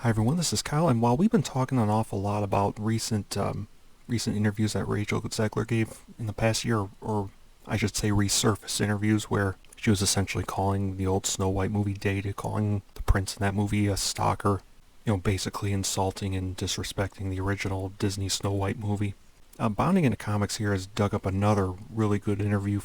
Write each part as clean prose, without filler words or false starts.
Hi everyone, this is Kyle, and while we've been talking an awful lot about recent interviews that Rachel Zegler gave in the past year, or I should say resurfaced interviews where she was essentially calling the old Snow White movie dated, calling the prince in that movie a stalker, basically insulting and disrespecting the original Disney Snow White movie. Bounding into Comics here has dug up another really good interview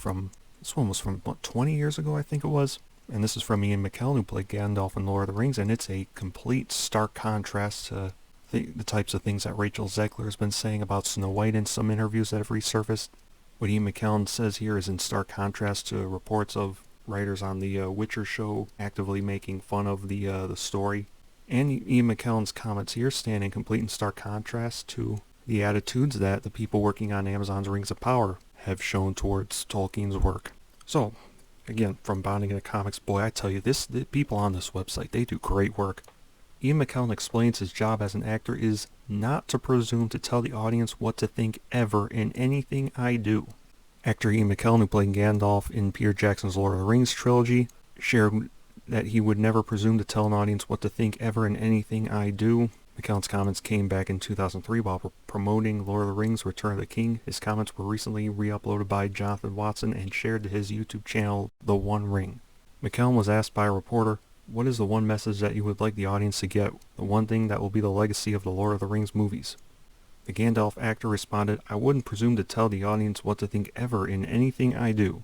this one was from, 20 years ago, I think it was. And this is from Ian McKellen, who played Gandalf in Lord of the Rings, and it's a complete stark contrast to the types of things that Rachel Zegler has been saying about Snow White in some interviews that have resurfaced. What Ian McKellen says here is in stark contrast to reports of writers on the Witcher show actively making fun of the story. And Ian McKellen's comments here stand in complete and stark contrast to the attitudes that the people working on Amazon's Rings of Power have shown towards Tolkien's work. So, again, from Bounding into Comics, boy, I tell you, the people on this website, they do great work. Ian McKellen explains his job as an actor is not to presume to tell the audience what to think ever in anything I do. Actor Ian McKellen, who played Gandalf in Peter Jackson's Lord of the Rings trilogy, shared that he would never presume to tell an audience what to think ever in anything I do. McKellen's comments came back in 2003 while promoting Lord of the Rings Return of the King. His comments were recently re-uploaded by Jonathan Watson and shared to his YouTube channel, The One Ring. McKellen was asked by a reporter, "What is the one message that you would like the audience to get? The one thing that will be the legacy of the Lord of the Rings movies?" The Gandalf actor responded, "I wouldn't presume to tell the audience what to think ever in anything I do."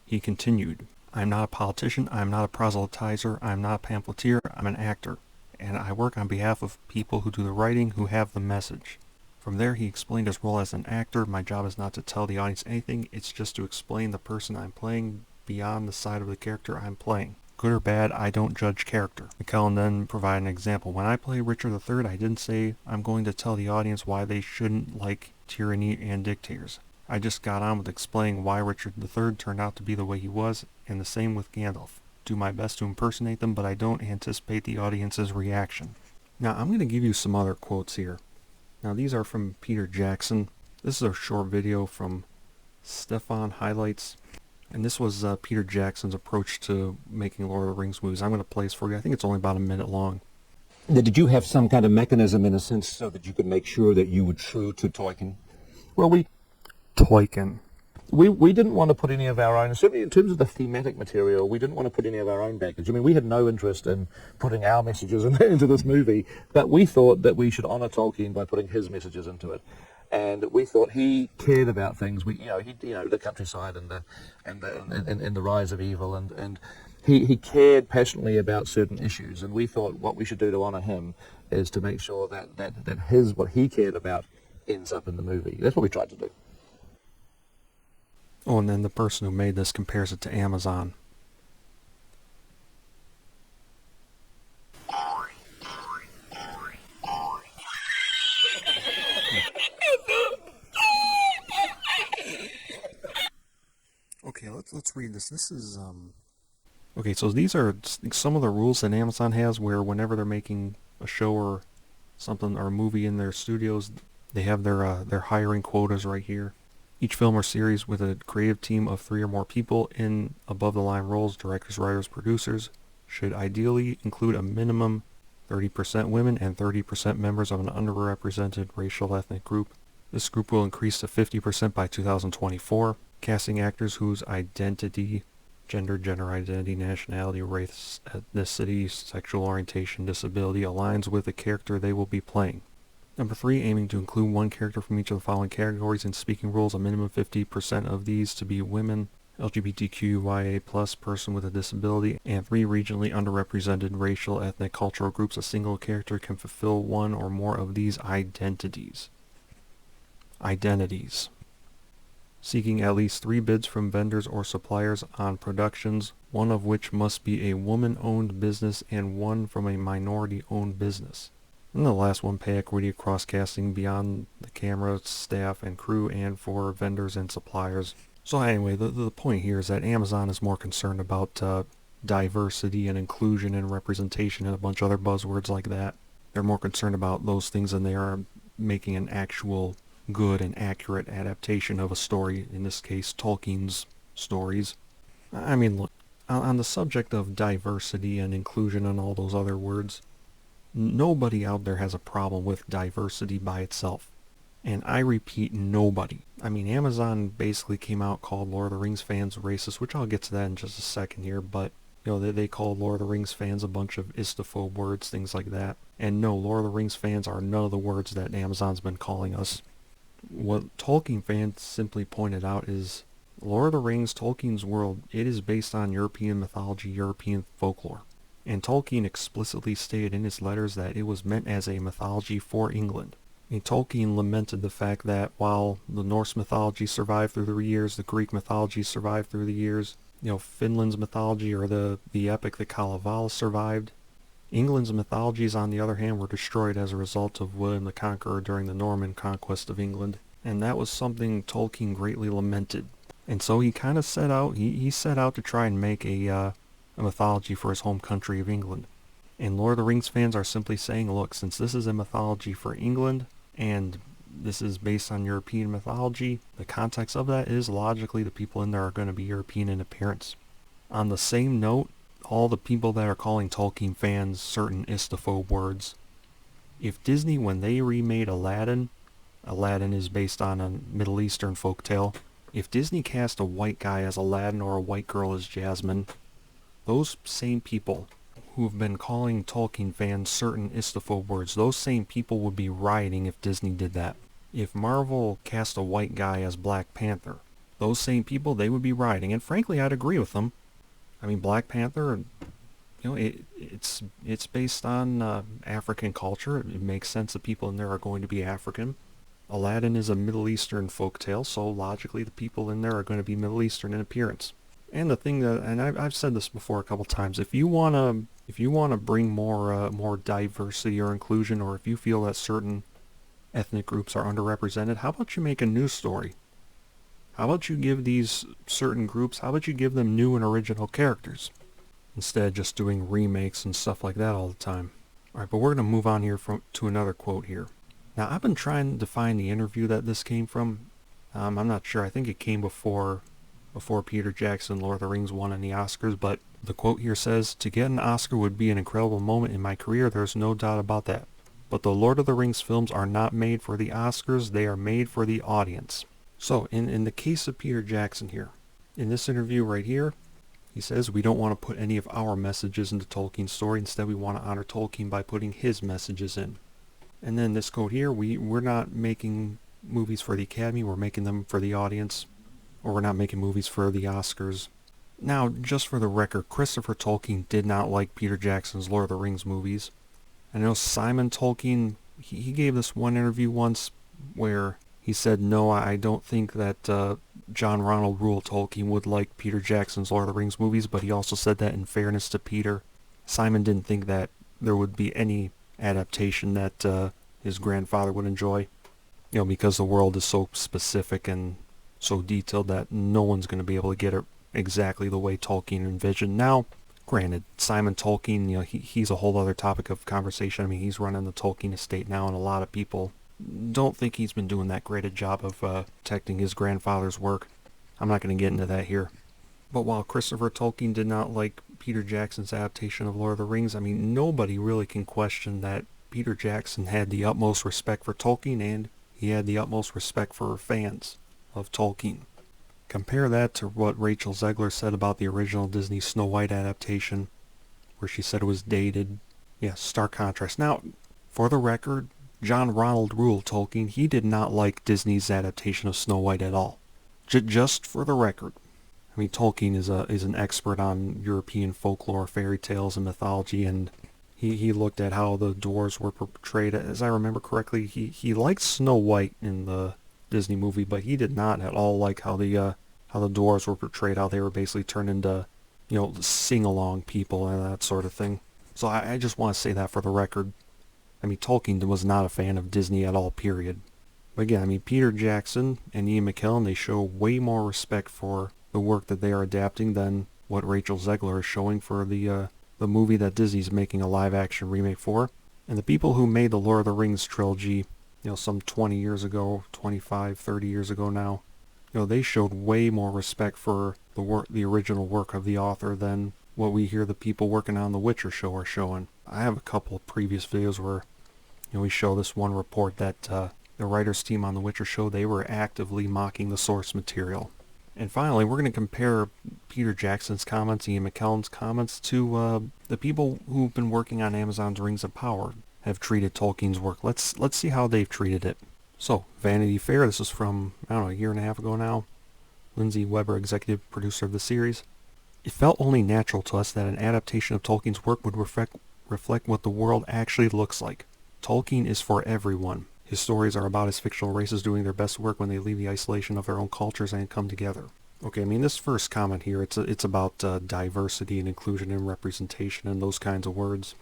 He continued, "I'm not a politician, I'm not a proselytizer, I'm not a pamphleteer, I'm an actor. And I work on behalf of people who do the writing, who have the message." From there, he explained his role as an actor. "My job is not to tell the audience anything, it's just to explain the person I'm playing beyond the side of the character I'm playing. Good or bad, I don't judge character." McKellen then provided an example. "When I play Richard III, I didn't say I'm going to tell the audience why they shouldn't like tyranny and dictators. I just got on with explaining why Richard III turned out to be the way he was, and the same with Gandalf. Do my best to impersonate them, but I don't anticipate the audience's reaction." Now, I'm going to give you some other quotes here. Now, these are from Peter Jackson. This is a short video from Stefan Highlights, and this was Peter Jackson's approach to making Lord of the Rings movies. I'm going to play this for you. I think it's only about a minute long. Did you have some kind of mechanism, in a sense, so that you could make sure that you were true to Tolkien? Well, Tolkien. we didn't want to put any of our own, certainly in terms of the thematic material, we didn't want to put any of our own baggage. I mean, we had no interest in putting our messages into this movie, but we thought that we should honor Tolkien by putting his messages into it. And we thought he cared about things. The countryside and the rise of evil, and he cared passionately about certain issues. And we thought what we should do to honor him is to make sure that what he cared about ends up in the movie. That's what we tried to do. Oh, and then the person who made this compares it to Amazon. Okay, let's read this. This is Okay, so these are some of the rules that Amazon has, where whenever they're making a show or something or a movie in their studios, they have their hiring quotas right here. Each film or series with a creative team of 3 or more people in above-the-line roles, directors, writers, producers, should ideally include a minimum 30% women and 30% members of an underrepresented racial ethnic group. This group will increase to 50% by 2024. Casting actors whose identity, gender identity, nationality, race, ethnicity, sexual orientation, disability aligns with the character they will be playing. Number 3, aiming to include 1 character from each of the following categories in speaking roles, a minimum 50% of these to be women, LGBTQIA+, person with a disability, and 3 regionally underrepresented racial, ethnic, cultural groups. A single character can fulfill 1 or more of these identities. Seeking at least 3 bids from vendors or suppliers on productions, 1 of which must be a woman-owned business and 1 from a minority-owned business. And the last one, pay equity across casting beyond the camera, staff, and crew, and for vendors and suppliers. So anyway, the point here is that Amazon is more concerned about diversity and inclusion and representation and a bunch of other buzzwords like that. They're more concerned about those things than they are making an actual good and accurate adaptation of a story, in this case Tolkien's stories. I mean, look, on the subject of diversity and inclusion and all those other words, Nobody out there has a problem with diversity by itself. And I repeat, nobody. I mean, Amazon basically came out, called Lord of the Rings fans racist, which I'll get to that in just a second here, but they called Lord of the Rings fans a bunch of istophobe words, things like that. And no, Lord of the Rings fans are none of the words that Amazon's been calling us. What Tolkien fans simply pointed out is Lord of the Rings, Tolkien's world, it is based on European mythology, European folklore. And Tolkien explicitly stated in his letters that it was meant as a mythology for England. And Tolkien lamented the fact that while the Norse mythology survived through the years, the Greek mythology survived through the years, Finland's mythology or the epic the Kalevala survived, England's mythologies, on the other hand, were destroyed as a result of William the Conqueror during the Norman conquest of England. And that was something Tolkien greatly lamented. And so he kind of set out, he set out to try and make a mythology for his home country of England. And Lord of the Rings fans are simply saying, look, since this is a mythology for England, and this is based on European mythology, the context of that is logically the people in there are going to be European in appearance. On the same note, all the people that are calling Tolkien fans certain istophobe words, if Disney, when they remade Aladdin is based on a Middle Eastern folktale, if Disney cast a white guy as Aladdin or a white girl as Jasmine, those same people who have been calling Tolkien fans certain istophobe words, those same people would be rioting if Disney did that. If Marvel cast a white guy as Black Panther, those same people, they would be rioting. And frankly, I'd agree with them. I mean, Black Panther, it's based on African culture. It makes sense that people in there are going to be African. Aladdin is a Middle Eastern folktale, so logically the people in there are going to be Middle Eastern in appearance. And the thing that, and I've said this before a couple times, if you wanna bring more diversity or inclusion, or if you feel that certain ethnic groups are underrepresented, how about you make a new story? How about you give these certain groups, how about you give them new and original characters, instead of just doing remakes and stuff like that all the time? Alright, but we're going to move on here to another quote here. Now, I've been trying to find the interview that this came from. I'm not sure. I think it came before Peter Jackson, Lord of the Rings won in the Oscars, but the quote here says, "To get an Oscar would be an incredible moment in my career, there's no doubt about that. But the Lord of the Rings films are not made for the Oscars, they are made for the audience." So, in the case of Peter Jackson here, in this interview right here, he says, we don't want to put any of our messages into Tolkien's story, instead we want to honor Tolkien by putting his messages in. And then this quote here, we're not making movies for the Academy, we're making them for the audience. Or we're not making movies for the Oscars. Now, just for the record, Christopher Tolkien did not like Peter Jackson's Lord of the Rings movies. I know Simon Tolkien, he gave this one interview once where he said, no, I don't think that John Ronald Reuel Tolkien would like Peter Jackson's Lord of the Rings movies, but he also said that in fairness to Peter, Simon didn't think that there would be any adaptation that his grandfather would enjoy. Because the world is so specific and so detailed that no one's going to be able to get it exactly the way Tolkien envisioned. Now, granted, Simon Tolkien, he's a whole other topic of conversation. I mean, he's running the Tolkien estate now, and a lot of people don't think he's been doing that great a job of protecting his grandfather's work. I'm not going to get into that here. But while Christopher Tolkien did not like Peter Jackson's adaptation of Lord of the Rings, I mean, nobody really can question that Peter Jackson had the utmost respect for Tolkien, and he had the utmost respect for fans of Tolkien. Compare that to what Rachel Zegler said about the original Disney Snow White adaptation, where she said it was dated. Yeah, stark contrast. Now, for the record, John Ronald Reuel Tolkien, he did not like Disney's adaptation of Snow White at all. Just for the record. I mean, Tolkien is an expert on European folklore, fairy tales, and mythology, and he looked at how the dwarves were portrayed. As I remember correctly, he liked Snow White in the Disney movie, but he did not at all like how the dwarves were portrayed, how they were basically turned into, sing-along people and that sort of thing. So I just want to say that for the record. I mean, Tolkien was not a fan of Disney at all, period. But again, I mean, Peter Jackson and Ian McKellen, they show way more respect for the work that they are adapting than what Rachel Zegler is showing for the movie that Disney's making a live-action remake for. And the people who made the Lord of the Rings trilogy, some 20 years ago, 25, 30 years ago now, they showed way more respect for the original work of the author than what we hear the people working on The Witcher show are showing. I have a couple of previous videos where we show this one report that the writers team on The Witcher show, they were actively mocking the source material. And finally, we're going to compare Peter Jackson's comments, Ian McKellen's comments, to the people who've been working on Amazon's Rings of Power have treated Tolkien's work. Let's see how they've treated it. So, Vanity Fair, this is from, I don't know, a year and a half ago now. Lindsay Weber, executive producer of the series. It felt only natural to us that an adaptation of Tolkien's work would reflect what the world actually looks like. Tolkien is for everyone. His stories are about his fictional races doing their best work when they leave the isolation of their own cultures and come together. Okay, I mean, this first comment here, it's about diversity and inclusion and representation and those kinds of words.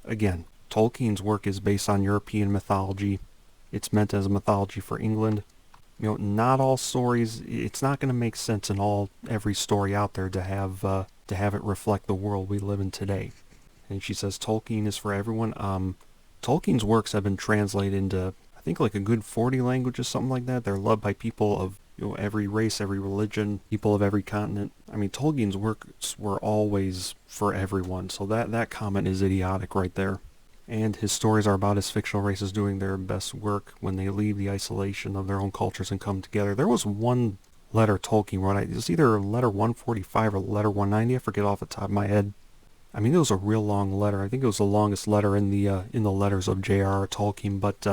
Again, Tolkien's work is based on European mythology. It's meant as a mythology for England. Not all stories, it's not going to make sense in every story out there to have it reflect the world we live in today. And she says Tolkien is for everyone. Tolkien's works have been translated into, I think, like a good 40 languages, something like that. They're loved by people of every race, every religion, people of every continent. I mean, Tolkien's works were always for everyone, so that comment is idiotic right there. And his stories are about his fictional races doing their best work when they leave the isolation of their own cultures and come together. There was one letter Tolkien wrote. It was either letter 145 or letter 190. I forget off the top of my head. I mean, it was a real long letter. I think it was the longest letter in the letters of J.R.R. Tolkien. But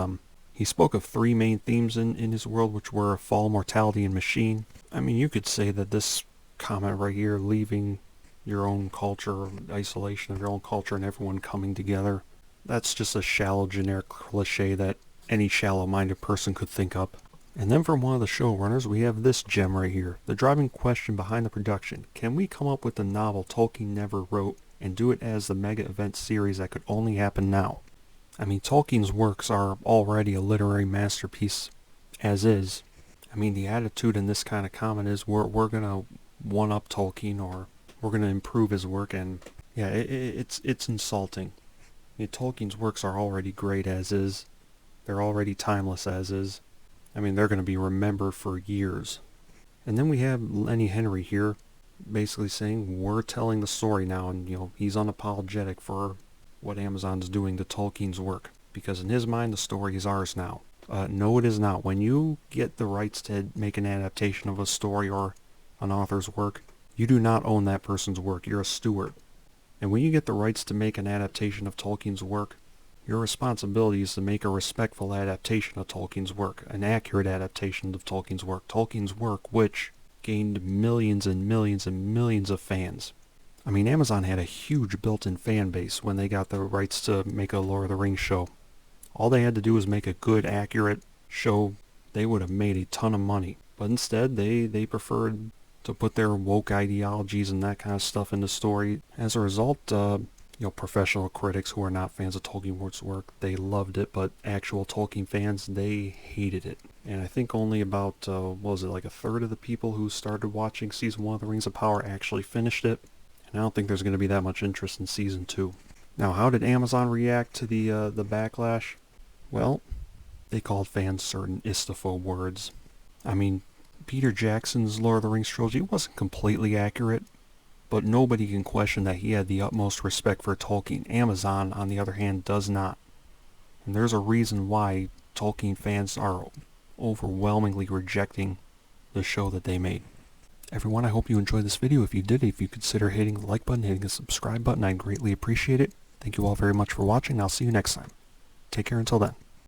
he spoke of three main themes in his world, which were fall, mortality, and machine. I mean, you could say that this comment right here, leaving your own culture, isolation of your own culture, and everyone coming together, that's just a shallow, generic cliche that any shallow-minded person could think up. And then from one of the showrunners, we have this gem right here. The driving question behind the production. Can we come up with a novel Tolkien never wrote and do it as the mega event series that could only happen now? I mean, Tolkien's works are already a literary masterpiece as is. I mean, the attitude in this kind of comment is we're going to one-up Tolkien, or we're going to improve his work, and yeah, it's insulting. I mean, Tolkien's works are already great as is. They're already timeless as is. I mean, they're going to be remembered for years. And then we have Lenny Henry here basically saying we're telling the story now, and he's unapologetic for what Amazon's doing to Tolkien's work, because in his mind the story is ours now. No, it is not. When you get the rights to make an adaptation of a story or an author's work, you do not own that person's work. You're a steward. And when you get the rights to make an adaptation of Tolkien's work, your responsibility is to make a respectful adaptation of Tolkien's work, an accurate adaptation of Tolkien's work. Tolkien's work which gained millions and millions and millions of fans. I mean, Amazon had a huge built-in fan base when they got the rights to make a Lord of the Rings show. All they had to do was make a good, accurate show. They would have made a ton of money. But instead, they preferred to put their woke ideologies and that kind of stuff in the story. As a result, professional critics who are not fans of Tolkien's work, they loved it, but actual Tolkien fans, they hated it. And I think only about, like a third of the people who started watching Season 1 of The Rings of Power actually finished it. And I don't think there's going to be that much interest in Season 2. Now, how did Amazon react to the backlash? Well, they called fans certain istophobe words. I mean, Peter Jackson's Lord of the Rings trilogy wasn't completely accurate, but nobody can question that he had the utmost respect for Tolkien. Amazon, on the other hand, does not. And there's a reason why Tolkien fans are overwhelmingly rejecting the show that they made. Everyone, I hope you enjoyed this video. If you did, if you consider hitting the like button, hitting the subscribe button, I'd greatly appreciate it. Thank you all very much for watching. I'll see you next time. Take care until then.